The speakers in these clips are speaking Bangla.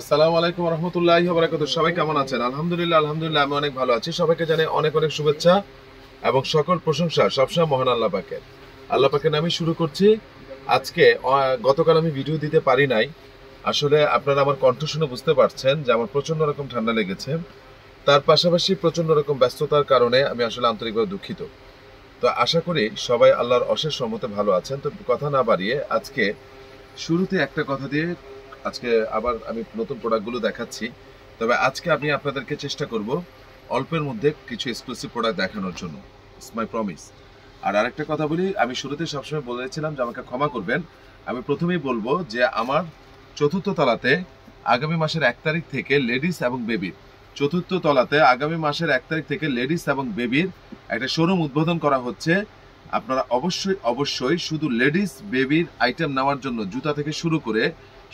আসসালামু আলাইকুম রহমতুল্লাহি ওয়া বারাকাতুহু। সবাই কেমন আছেন? আলহামদুলিল্লাহ আমি অনেক ভালো আছি। সবাইকে জানাই অনেক অনেক শুভেচ্ছা এবং সকল প্রশংসা সবসময় মহান আল্লাহ পাকের। আল্লাহ পাকের নামে শুরু করছি। আজকে গতকাল আমি ভিডিও দিতে পারি নাই। আসলে আপনারা আমার কণ্ঠ শুনে বুঝতে পারছেন যে আমার প্রচন্ড রকম ঠান্ডা লেগেছে। তার পাশাপাশি প্রচন্ড রকম ব্যস্ততার কারণে আমি আসলে আন্তরিকভাবে দুঃখিত। তো আশা করি সবাই আল্লাহর অশেষ রহমতে ভালো আছেন। তো কথা না বাড়িয়ে আজকে শুরুতে একটা কথা দিয়ে আজকে আবার আমি নতুন প্রোডাক্টগুলো দেখাচ্ছি। তবে আজকে আমি আপনাদেরকে চেষ্টা করব অল্পের মধ্যে কিছু এক্সক্লুসিভ প্রোডাক্ট দেখানোর জন্য। It's my promise. আর আরেকটা কথা বলি, আমি শুরুতে সবসময় বলেছিলাম যে আমাকে ক্ষমা করবেন। আমি প্রথমেই বলবো যে আমার চতুর্থ তলাতে আগামী মাসের 1 তারিখ থেকে লেডিস এবং বেবির চতুর্থ তলাতে আগামী মাসের 1 তারিখ থেকে লেডিস এবং বেবির একটা শোরুম উদ্বোধন করা হচ্ছে। আপনারা অবশ্যই অবশ্যই শুধু লেডিস বেবির আইটেম নেওয়ার জন্য জুতা থেকে শুরু করে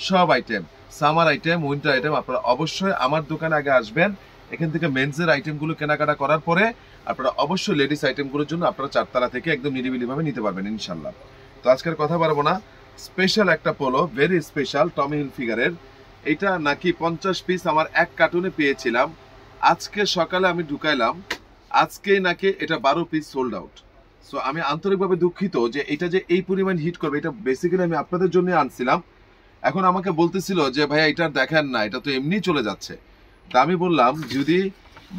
সব item, summer item, winter item, আপনারা অবশ্যই আমার দোকানে আগে আসবেন। এখান থেকে মেন্সের আইটেমগুলো কেনাকাটা করার পরে আপনারা অবশ্যই লেডিস আইটেমগুলোর জন্য আপনারা 4 তলা থেকে একদম নিরিবিলিভাবে নিতে পারবেন ইনশাল্লাহ। তো আজকের কথা বাড়বো না। স্পেশাল একটা পোলো, ভেরি স্পেশাল, টমি হিলফিগারের। এটা নাকি 50 পিস আমার এক কার্টুনে পেয়েছিলাম। আজকে সকালে আমি ঢুকাইলাম, আজকেই নাকি এটা 12 পিস সোল্ড আউট। সো আমি আন্তরিকভাবে দুঃখিত যে এটা যে এই পরিমাণ হিট করবে। এটা বেসিক্যালি আমি আপনাদের জন্য আনছিলাম। এখন আমাকে বলতেছিল যে ভাইয়া এটা দেখেন না, এটা তো এমনি চলে যাচ্ছে। তা আমি বললাম যদি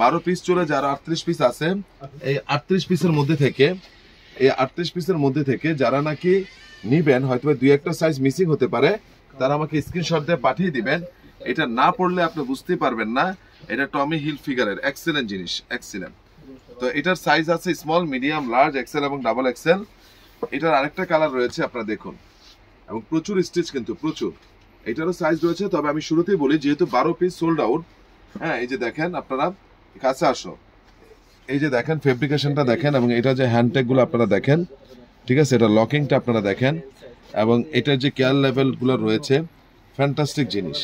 12 পিস চলে যায়, 38 পিস আছে, এই 38 পিসের মধ্যে থেকে যারা নাকি নিবেন, হয়তো 2-1টা সাইজ মিসিং হতে পারে, তারা আমাকে স্ক্রিনশট দিয়ে পাঠিয়ে দিবেন। এটা না পড়লে আপনি বুঝতেই পারবেন না। এটা টমি হিলফিগারের এক্সেলেন্ট জিনিস, এক্সেলেন্ট। তো এটার সাইজ আছে স্মল, মিডিয়াম, লার্জ, এক্সেল এবং ডাবল এক্সেল। এটার আরেকটা কালার রয়েছে, আপনারা দেখুন, এবং প্রচুর স্টিচ, কিন্তু প্রচুর। এটারও সাইজ রয়েছে। তবে আমি শুরুতেই বলি, যেহেতু 12 পিস সোল্ড আউট, হ্যাঁ, এই যে দেখেন, আপনারা কাছে আসো, এই যে দেখেন ফেব্রিকেশনটা দেখেন, এবং এটা যে হ্যান্ডটেগ গুলো আপনারা দেখেন, ঠিক আছে, এটা লকিংটা আপনারা দেখেন, এবং এটার যে কেয়ার লেভেল গুলো রয়েছে, ফ্যান্টাস্টিক জিনিস।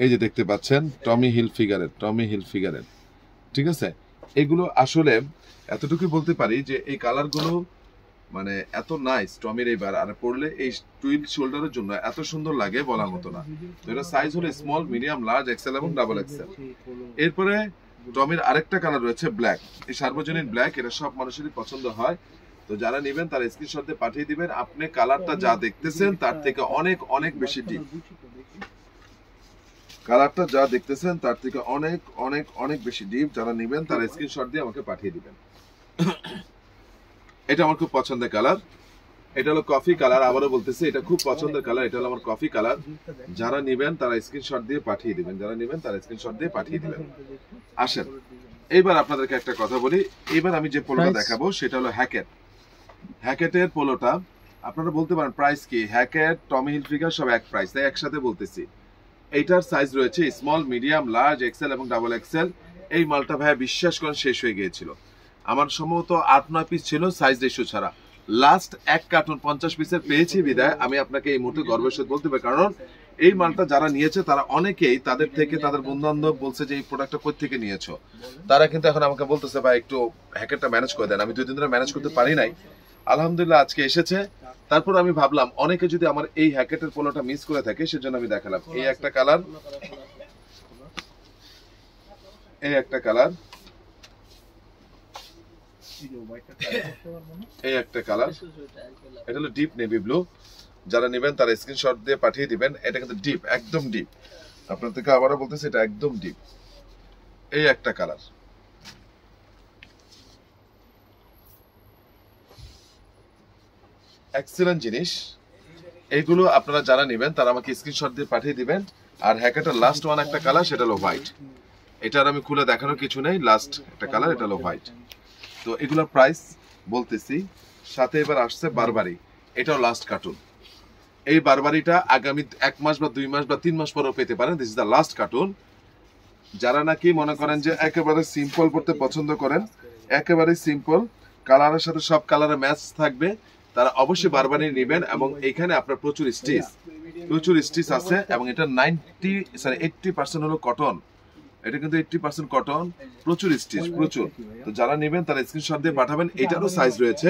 এই যে দেখতে পাচ্ছেন টমি হিলফিগারের, ঠিক আছে। এগুলো আসলে এতটুকুই বলতে পারি যে এই কালারগুলো মানে এত নাইস টমির এইবার, আর পড়লে এই টুইল শোল্ডারের জন্য এত সুন্দর লাগে বলার মতো না। তো এটা সাইজ হলো স্মল, মিডিয়াম, লার্জ, এক্সেল এবং ডাবল এক্সেল। এরপরে টমির আরেকটা কালার রয়েছে ব্ল্যাক, এই সার্বজনীন ব্ল্যাক। এটা সব মানুষেরই পছন্দ হয়। তো যারা নেবেন তারা স্ক্রিনশট দিয়ে পাঠিয়ে দিবেন। আপনি কালারটা যা দেখতেছেন তার থেকে অনেক অনেক বেশি ডিপ। কালারটা যা দেখতেছেন তার থেকে অনেক অনেক অনেক বেশি ডিপ। যারা নেবেন তারা স্ক্রিনশট দিয়ে আমাকে পাঠিয়ে দিবেন। এটা আমার খুব পছন্দের কালার। এটা হলো কফি কালার। আবারও বলতেছি, এটা খুব পছন্দের কালার। এটা হলো আমার কফি কালার। যারা নেবেন তারা স্ক্রিনশট দিয়ে পাঠিয়ে দিবেন। আসেন, এইবার আপনাদেরকে একটা কথা বলি। এইবার আমি যে পোলোটা দেখাবো সেটা হলো হ্যাকেটের পোলোটা। আপনারা বলতে পারেন প্রাইস কি? হ্যাকেট, টমি হিলফিগার সব এক প্রাইস, তাই একসাথে বলতেছি। এইটার সাইজ রয়েছে স্মল, মিডিয়াম, লার্জ, এক্সেল এবং ডাবল এক্সেল। এই মালটা ভাইয়া বিশ্বাস করেন শেষ হয়ে গিয়েছিল। আমার সম্ভবত 8-9 পিস ছিল সাইজ রেশিও ছাড়া। লাস্ট এক কার্টুন 50 পিসের পেয়েছি বিদায় আমি আপনাকে এই মুহূর্তে গর্বের সাথে বলতে পারি। কারণ এই মালটা যারা নিয়েছে তারা অনেকেই তাদের থেকে তাদের বন্ধু বান্ধব বলছে যে এই প্রোডাক্টটা কোথা থেকে নিয়েছো। তারা কিন্তু এখন আমাকে বলতেছে ভাই একটু হ্যাকেটটা ম্যানেজ করে দেন। আমি 2 দিন ধরে ম্যানেজ করতে পারি নাই। আলহামদুলিল্লাহ আজকে এসেছে। তারপর আমি ভাবলাম অনেকে যদি আমার এই হ্যাকেটের পোলোটা মিস করে থাকে, সেজন্য আমি দেখালাম। এই একটা কালার, এই একটা কালার, এই একটা কালার। এটা হলো ডিপ নেভি ব্লু। যারা নেবেন তারা স্ক্রিনশট দিয়ে পাঠিয়ে দিবেন। এটা কিন্তু ডিপ, একদম ডিপ। আপনাদেরকে আবারও বলতেছি, এটা একদম ডিপ। এই একটা কালার, এক্সেলেন্ট জিনিস। এইগুলো আপনারা যারা নেবেন তারা আমাকে স্ক্রিনশট দিয়ে পাঠিয়ে দিবেন। আর হ্যাকেটের লাস্ট ওয়ান একটা কালার, সেটা হলো হোয়াইট। এটার আমি খুলে দেখানোর কিছু নেই, লাস্ট একটা কালার, এটা হলো হোয়াইট। তো এগুলোর প্রাইস বলতেছি। সাথে এবার আসছে বারবারি, এটাও লাস্ট কার্টুন। এই বারবারিটা আগামী 1 মাস বা 2 মাস বা 3 মাস পরেও পেতে পারেন। This is the last cartoon. যারা নাকি মনে করেন যে একেবারে সিম্পল পড়তে পছন্দ করেন, একেবারে সিম্পল, কালারের সাথে সব কালারের ম্যাচ থাকবে, তারা অবশ্যই বারবারি নেবেন। এবং এখানে আপনার প্রচুর স্টিচ আছে, এবং এটা 80% হলো কটন। এটা কিন্তু 80% কটন, প্রচুর স্টিচ, প্রচুর। তো যারা নেবেন তারা স্ক্রিনশট দিয়ে পাঠাবেন। এটারও সাইজ রয়েছে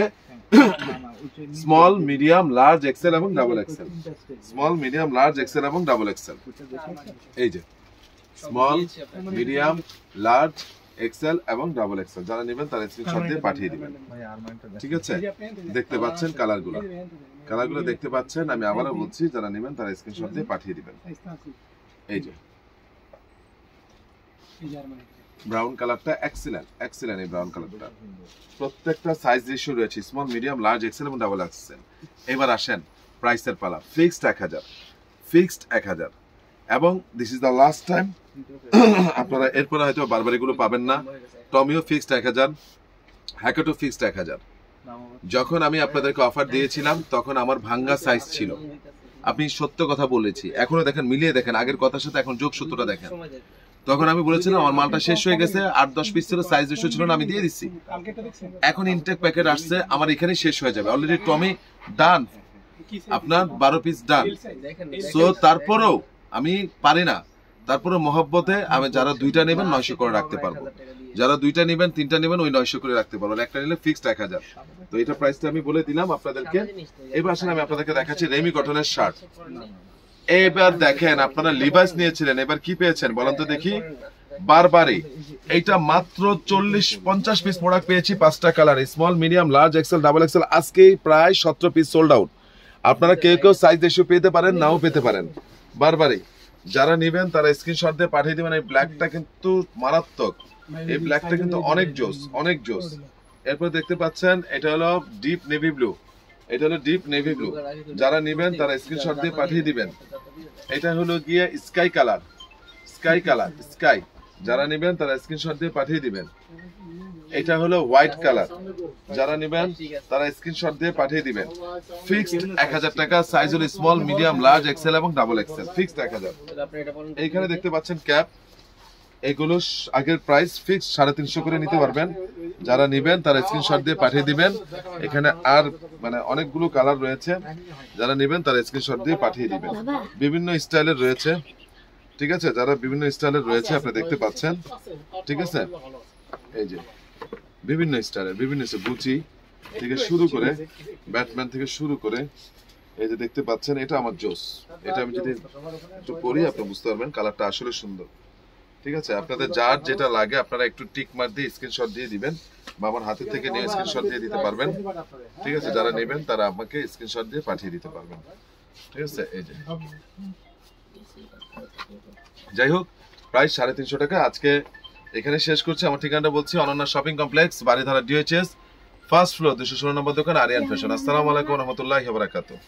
স্মল, মিডিয়াম, লার্জ, এক্সেল এবং double XL. Small, medium, large, XL এবং ডাবল এক্সেল। এই যে স্মল, মিডিয়াম, লার্জ, এক্সেল এবং ডাবল এক্সেল। যারা নেবেন তারা স্ক্রিনশট দিয়ে পাঠিয়ে দিবেন। ঠিক আছে, দেখতে পাচ্ছেন কালারগুলো, কালারগুলো দেখতে পাচ্ছেন। আমি আবারও বলছি, যারা নেবেন তারা স্ক্রিনশট দিয়ে পাঠিয়ে দিবেন। এই যে ব্রাউন কালারটা এক্সেলেন্ট, এক্সেলেন্ট এই ব্রাউন কালারটা। প্রত্যেকটা সাইজ রেশিও রয়েছে, স্মল, মিডিয়াম, লার্জ, এক্সেল এবং ডাবল এক্সেল। এবার আসেন প্রাইসের পালা। ফিক্সড 1000, ফিক্সড 1000 এবং this is the last time. আপনারা এরপরে হয়তো বারবার এগুলো পাবেন না। টমিও ফিক্সড 1000, হ্যাকেটও ফিক্সড 1000। যখন আমি আপনাদেরকে অফার দিয়েছিলাম তখন আমার ভাঙ্গা সাইজ ছিল, আপনি সত্য কথা বলেছি। এখনো দেখেন, মিলিয়ে দেখেন, আগের কথার সাথে এখন যোগ সূত্রটা দেখেন। তখন আমি বলেছিলাম আমার মালটা শেষ হয়ে গেছে, 8-10 পিস ছিল, সাইজ রেশিও ছিল না, আমি দিয়ে দিচ্ছি। এখন ইনটেক প্যাকেট আসছে, আমার এখানে শেষ হয়ে যাবে। অলরেডি টমি ডান, আপনার 12 পিস ডান। সো তারপরেও আমি পারি না, তারপরে মহব্বতে আমি যারা 2টা নেবেন 900 করে রাখতে পারবো, যারা 2টা নেবেন 3টা নেবেন ওই 900 করে রাখতে পারবো, একটা নিলে ফিক্সড 1000। তো এটা প্রাইসটা আমি বলে দিলাম আপনাদেরকে। এবার আসলে আমি আপনাদেরকে দেখাচ্ছি রেমি কটনের শার্ট। এবার দেখেন, আপনারা লিভাইস নিয়েছিলেন, এবার কি পেয়েছেন বলেন তো দেখি। বারবারই এইটা মাত্র 40-50 পিস প্রোডাক্ট পেয়েছি, 5টা colour, small, medium, large, XL, double XL. আজকেই প্রায় 17 পিস সোল্ড আউট। আপনারা কেউ কেউ সাইজ রেশিও পেতে পারেন, নাও পেতে পারেন। বারবারই যারা নেবেন তারা স্ক্রিনশট দিয়ে পাঠিয়ে দিবেন। এই ব্ল্যাকটা কিন্তু মারাত্মক, এই ব্ল্যাকটা কিন্তু অনেক জোস, অনেক জোস। এরপর দেখতে পাচ্ছেন এটা হলো ডিপ নেভি ব্লু, এটা হলো ডিপ নেভি ব্লু। যারা নেবেন তারা স্ক্রিনশট দিয়ে পাঠিয়ে দিবেন। এটা হলো গিয়ে sky colour, sky colour, sky. যারা নেবেন তারা স্ক্রিনশট দিয়ে পাঠিয়ে দিবেন। এটা হলো হোয়াইট কালার, যারা নেবেন তারা স্ক্রিনশট দিয়ে পাঠিয়ে দিবেন। ফিক্সড 1000 টাকা, সাইজ হলো স্মল, মিডিয়াম, লার্জ, এক্সেল এবং ডাবল এক্সেল, ফিক্সড 1000। এইখানে দেখতে পাচ্ছেন ক্যাপ, এগুলো আগের প্রাইস ফিক্সড 350 করে নিতে পারবেন। যারা নেবেন তারা স্ক্রিনশট দিয়ে পাঠিয়ে দিবেন। এখানে আর মানে অনেকগুলো কালার রয়েছে, যারা নেবেন তারা স্ক্রিনশট দিয়ে পাঠিয়ে দিবেন। বিভিন্ন স্টাইলের রয়েছে, ঠিক আছে, যারা বিভিন্ন স্টাইলের রয়েছে আপনি দেখতে পাচ্ছেন, ঠিক আছে। এই যে বিভিন্ন স্টাইলের, বিভিন্ন গুচি থেকে শুরু করে, ব্যাটম্যান থেকে শুরু করে, এই যে দেখতে পাচ্ছেন, এটা আমার জোস। এটা আমি যদি একটু পরি আপনি বুঝতে পারবেন কালারটা আসলে সুন্দর। ঠিক আছে, আপনাদের যার যেটা লাগে আপনারা একটু টিক মার দিয়ে স্ক্রিনশট দিয়ে দিবেন, বা আমার হাতের থেকে নিয়ে স্ক্রিনশট দিয়ে দিতে পারবেন। ঠিক আছে, যারা নেবেন তারা আমাকে স্ক্রিনশট দিয়ে পাঠিয়ে দিতে পারবেন। ঠিক আছে, এই যে যাই হোক, প্রাইস 350 টাকা। আজকে এখানে শেষ করছি। আমার ঠিকানাটা বলছি, Ananya shopping complex, Baridhara DHS, first floor, 216 নম্বর দোকান, আরিয়ান ফ্যাশন। আসসালামু আলাইকুম ওয়া রাহমাতুল্লাহি ওয়া বারাকাতুহু।